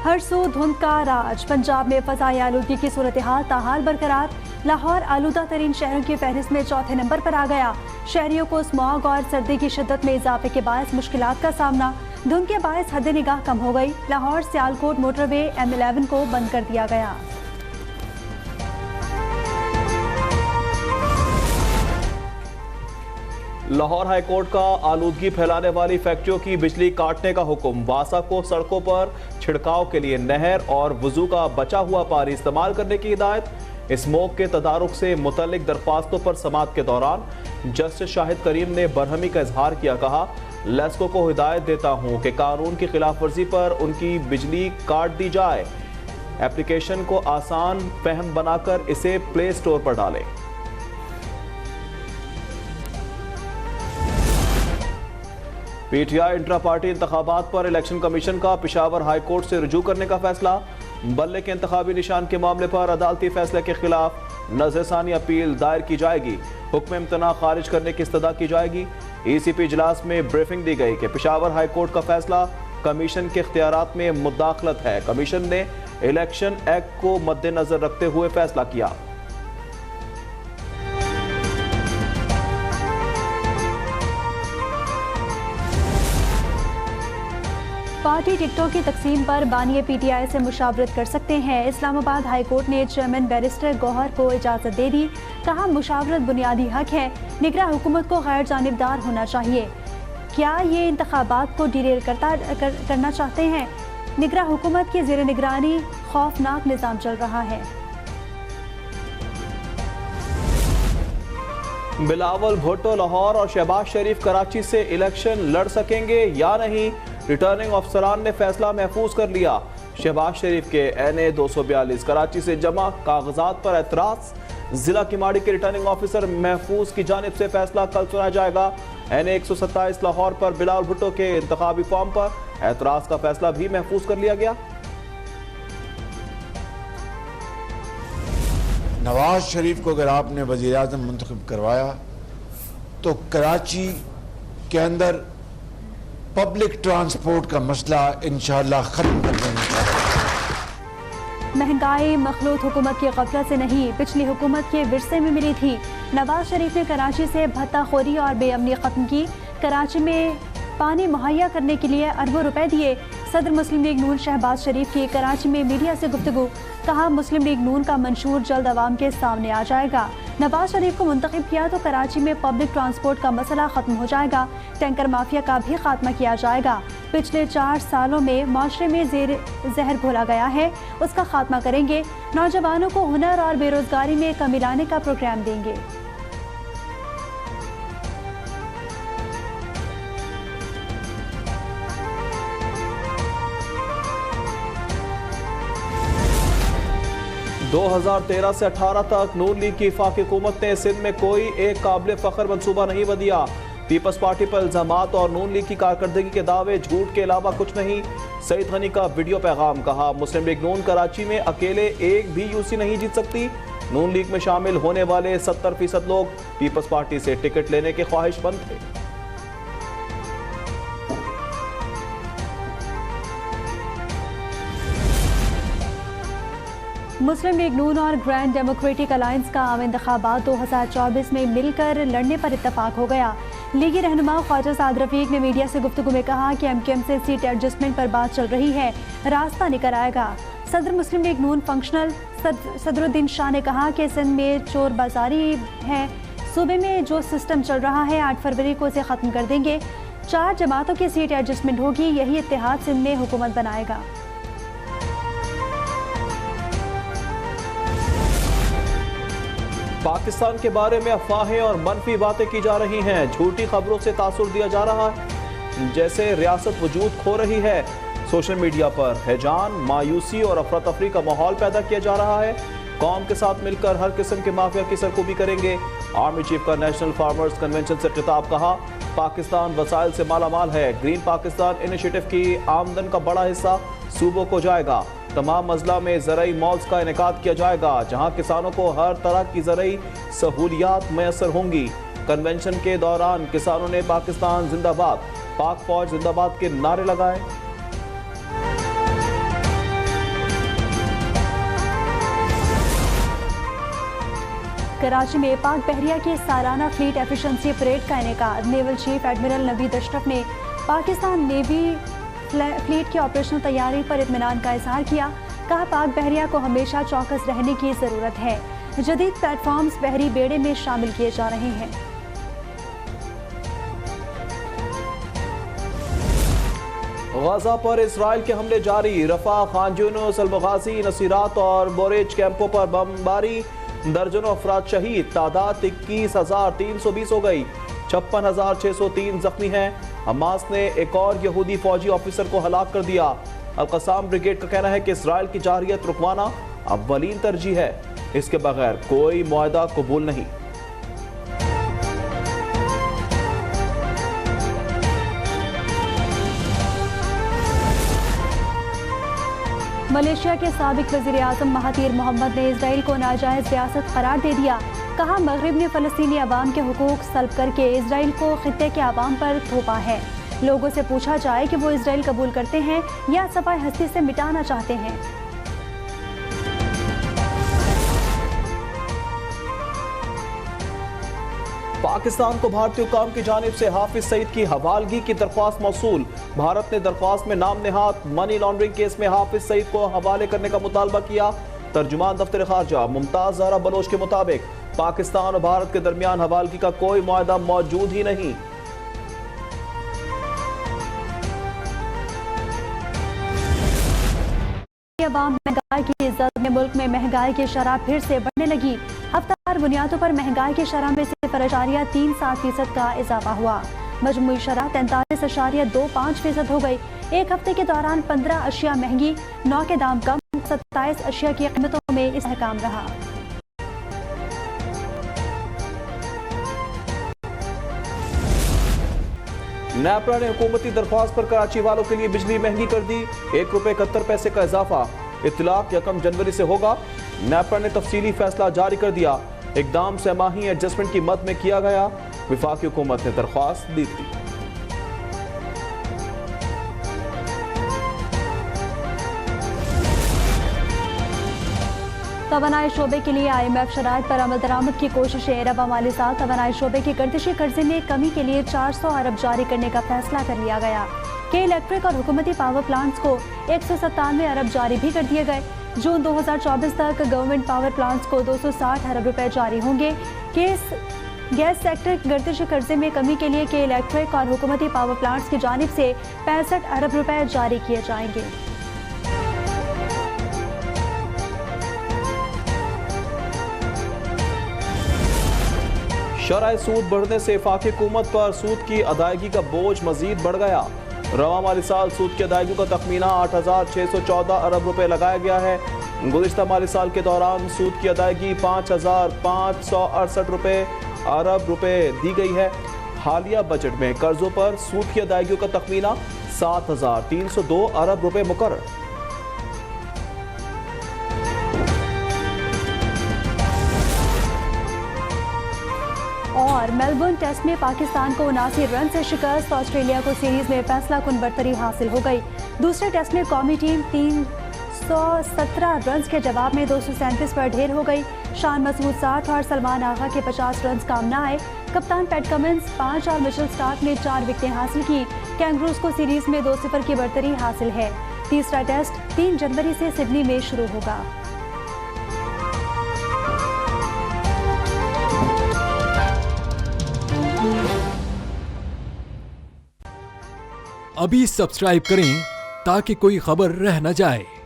हर सू धुंध का राज। पंजाब में फ़ज़ाई आलूगी की सूरत हाल ताहाल बरकरार। लाहौर आलूदा तरीन शहरों की फहरिस्त में चौथे नंबर पर आ गया। शहरियों को स्मॉग और सर्दी की शिद्दत में इजाफे के बायस मुश्किलात का सामना। धुंध के बायस हद निगाह कम हो गई। लाहौर सियालकोट मोटरवे M11 को बंद कर दिया गया। लाहौर हाईकोर्ट का आलूदगी फैलाने वाली फैक्ट्रियों की बिजली काटने का हुक्म। वासा को सड़कों पर छिड़काव के लिए नहर और वजू का बचा हुआ पानी इस्तेमाल करने की हिदायत। स्मोक के तदारुक से मुतल्लिक दरख्वास्तों पर समाअत के दौरान जस्टिस शाहिद करीम ने बरहमी का इजहार किया। कहा, लेस्को को हिदायत देता हूं कि कानून की खिलाफ वर्जी पर उनकी बिजली काट दी जाए। एप्लीकेशन को आसान फहम बनाकर इसे प्ले स्टोर पर डालें। पीटीआई इंट्रा पार्टी इंतखाबात पर इलेक्शन कमीशन का पेशावर हाई कोर्ट से रुजू करने का फैसला। बल्ले के इंतखाबी निशान के मामले पर अदालती फैसले के खिलाफ नज़रसानी अपील दायर की जाएगी। हुक्म इम्तना खारिज करने की इस्तदा की जाएगी। ECP इजलास में ब्रीफिंग दी गई कि पेशावर हाई कोर्ट का फैसला कमीशन के इख्तियारात में मुदाखलत है। कमीशन ने इलेक्शन एक्ट को मद्देनजर रखते हुए फैसला किया। पार्टी टिकटों की तकसीम पर बानिए PTI से मुशावरत कर सकते हैं। इस्लामाबाद हाई कोर्ट ने चेयरमैन बैरिस्टर गौहर को इजाज़त दे दी। कहा, मुशावरत बुनियादी हक है। निगरां हुकूमत को गैर जानिबदार होना चाहिए। क्या ये इंतखाबात को डिरेल करना चाहते हैं? निगरां हुकूमत की ज़ेर निगरानी खौफनाक निज़ाम चल रहा है। बिलावल भुट्टो लाहौर और शहबाज शरीफ कराची से इलेक्शन लड़ सकेंगे या नहीं? रिटर्निंग अफसरान ने फैसला महफूज कर लिया। शहबाज शरीफ के NA 242 कराची से जमा कागजात पर एतराज। जिला किमाड़ी के रिटर्निंग ऑफिसर महफूज की जानिब से फैसला कल सुना जाएगा। NA 127 लाहौर पर बिलावल भुट्टो के इंतखाबी फॉर्म पर एतराज का फैसला भी महफूज कर लिया गया। नवाज शरीफ को अगर आपने वज़ीर आज़म मुंतखब करवाया तो कराची के अंदर पब्लिक ट्रांसपोर्ट का मसला इंशाअल्लाह खत्म कर देने का। महंगाई मखलूत हुकूमत की गफलत से नहीं, पिछली हुकूमत के विरसे में मिली थी। नवाज शरीफ ने कराची से भत्ताखोरी और बेअमनी खत्म की। कराची में पानी मुहैया करने के लिए अरबों रुपए दिए। सदर मुस्लिम लीग नून शहबाज शरीफ की कराची में मीडिया से गुफ्तगू। कहा, मुस्लिम लीग नून का मंशूर जल्द अवाम के सामने आ जाएगा। नवाज शरीफ को मुंतखब किया तो कराची में पब्लिक ट्रांसपोर्ट का मसला खत्म हो जाएगा। टैंकर माफिया का भी खात्मा किया जाएगा। पिछले 4 सालों में माशरे में जहर घोला गया है, उसका खात्मा करेंगे। नौजवानों को हुनर और बेरोजगारी में कमी लाने का प्रोग्राम देंगे। दो 2013 से 18 तक नून लीग की वफाकी हुकूमत ने सिंध में कोई एक काबिल फख्र मनसूबा नहीं बदिया। पीपल्स पार्टी पर इल्जामात और नून लीग की कारकर्दगी के दावे झूठ के अलावा कुछ नहीं। सईद गनी का वीडियो पैगाम। कहा, मुस्लिम लीग नून कराची में अकेले एक भी यूसी नहीं जीत सकती। नून लीग में शामिल होने वाले 70% लोग पीपल्स पार्टी से टिकट लेने के ख्वाहिशमंद थे। मुस्लिम लीग नून और ग्रैंड डेमोक्रेटिक अलायंस का आम इंतखाबात 2024 में मिलकर लड़ने पर इत्तफाक हो गया। लीगी रहनुमा ख्वाजा साद रफीक ने मीडिया से गुफ्तगू में कहा कि MQM से सीट एडजस्टमेंट पर बात चल रही है, रास्ता निकल आएगा। सदर मुस्लिम लीग नून फंक्शनल सदरुद्दीन शाह ने कहा कि सिंध में चोर बाजारी है। सूबे में जो सिस्टम चल रहा है 8 फरवरी को इसे ख़त्म कर देंगे। 4 जमातों की सीट एडजस्टमेंट होगी, यही इत्तेहाद सिंध में हुकूमत बनाएगा। पाकिस्तान के बारे में अफवाहें और मनफी बातें की जा रही हैं। झूठी खबरों से तासुर दिया जा रहा है जैसे रियासत वजूद खो रही है। सोशल मीडिया पर हैजान, मायूसी और अफरा तफरी का माहौल पैदा किया जा रहा है। कौम के साथ मिलकर हर किस्म के माफिया की सरकूबी करेंगे। आर्मी चीफ का नेशनल फार्मर्स कन्वेंशन से खिताब। कहा, पाकिस्तान वसाइल से मालामाल है। ग्रीन पाकिस्तान इनिशिएटिव की आमदन का बड़ा हिस्सा सूबों को जाएगा। तमाम अजला में ज़रई मॉल्स का इनेकाद किया जाएगा जहां किसानों को हर तरह की ज़रई सहूलियात मैसर होंगी। कन्वेंशन के दौरान किसानों ने पाकिस्तान जिंदाबाद, पाक फौज जिंदाबाद के नारे लगाए। कराची में पाक बहरिया की सालाना फ्लीट एफिशिएंसी परेड का इनेकाद। Naval chief admiral Naveed Ashraf ने पाकिस्तान नेवी फ्लीट की ऑपरेशनल तैयारी पर इत्मीनान का इजहार किया। कहा, पाक बहरिया को हमेशा चौकस रहने की जरूरत है। जदीद प्लेटफॉर्म्स बहरी बेड़े में शामिल किए जा रहे हैं। गाजा पर इसराइल के हमले जारी। रफा, खान यूनुस, अल-मगाजी, नसीरात और बोरेज कैंपों पर बमबारी। दर्जनों अफराद शहीद। तादाद 21,320 हो गई। 56,603 जख्मी हैं। हमास ने एक और यहूदी फौजी ऑफिसर को हलाक कर दिया। अल-कसाम ब्रिगेड का कहना है कि इसराइल की जारहियत रुकवाना अव्वलीन तरजीह है। इसके बगैर कोई मुआहदा कबूल नहीं। मलेशिया के साबिक वज़ीर आज़म महातीर मोहम्मद ने इसराइल को नाजायज़ रियासत करार दे दिया। कहा, मगरिब ने फ़लस्तीनी अवाम के हुकूक सल्ब करके इसराइल को खित्ते के अवाम पर थोपा है। लोगों से पूछा जाए कि वो इसराइल कबूल करते हैं या सफ़ाए हस्ती से मिटाना चाहते हैं। पाकिस्तान को भारतीय हुकाम की जानिब से हाफिज सईद की हवालगी की दरख्वास्त मौसूल। भारत ने दरख्वास्त में नाम नेहाद मनी लॉन्ड्रिंग केस में हाफिज सईद को हवाले करने का मुतालबा किया। तर्जुमान दफ्तर खारजा मुमताज ज़हरा बलोच के मुताबिक पाकिस्तान और भारत के दरमियान हवालगी का कोई मुआहदा मौजूद ही नहीं। महंगाई की इज्जत में मुल्क में महंगाई की शरह फिर से बढ़ने लगी। हफ्तावार बुनियादों पर महंगाई की शरह में 0.37% का इजाफा हुआ। मजमूई शरह 43.25% हो गई। एक हफ्ते के दौरान 15 अशिया महंगी, 9 के दाम कम, 27 अशिया की कीमतों में इस्तेहकाम रहा। नेपरा ने हुकूमती दरख्वास्त पर कराची वालों के लिए बिजली महंगी कर दी। ₹1.71 का इजाफा। इत्तलाक 1 जनवरी से होगा। नेपरा ने तफसीली फैसला जारी कर दिया। इकदाम सहमाही एडजस्टमेंट की मद में किया गया। वफाकी हुकूमत ने दरख्वास्त दी थी। तवानाई शोबे के लिए IMF शराइत पर अमल दरामद की कोशिशें। रवा माली साल तवानाई शोबे की गर्दिशी कर्जे में कमी के लिए 400 अरब जारी करने का फैसला कर लिया गया। के इलेक्ट्रिक और हुकूमती पावर प्लांट्स को 197 अरब जारी भी कर दिए गए। जून 2024 तक गवर्नमेंट पावर प्लांट्स को 260 अरब रुपए जारी होंगे। गैस सेक्टर गर्दिशी कर्जे में कमी के लिए के इलेक्ट्रिक और हुकूमती पावर प्लांट्स की जानिब से 65 अरब रुपए जारी किए जाएंगे। शरह सूद बढ़ने से वफाकी हुकूमत पर सूद की अदायगी का बोझ मजीद बढ़ गया। रवा माली साल सूद की अदायगी का तखमीना 8,614 अरब रुपए लगाया गया है। गुज़िश्ता माली साल के दौरान सूद की अदायगी 5,568 अरब रुपए दी गई है। हालिया बजट में कर्जों पर सूद की अदायगी का तखमीना 7,302 अरब रुपए मुकर्रर। और मेलबर्न टेस्ट में पाकिस्तान को 79 रन से शिकस्त। ऑस्ट्रेलिया को सीरीज में फैसला कुन बरतरी हासिल हो गई। दूसरे टेस्ट में कौमी टीम 317 रन के जवाब में 237 पर ढेर हो गई। शान मसूद 60 और सलमान आगा के 50 रन काम न आए। कप्तान पैट कमिंस 5 और मिचेल स्टार्क ने 4 विकेटें हासिल की। कैंगरूज को सीरीज में 2-0 की बरतरी हासिल है। तीसरा टेस्ट 3 जनवरी से सिडनी में शुरू होगा। अभी सब्सक्राइब करें ताकि कोई खबर रह न जाए।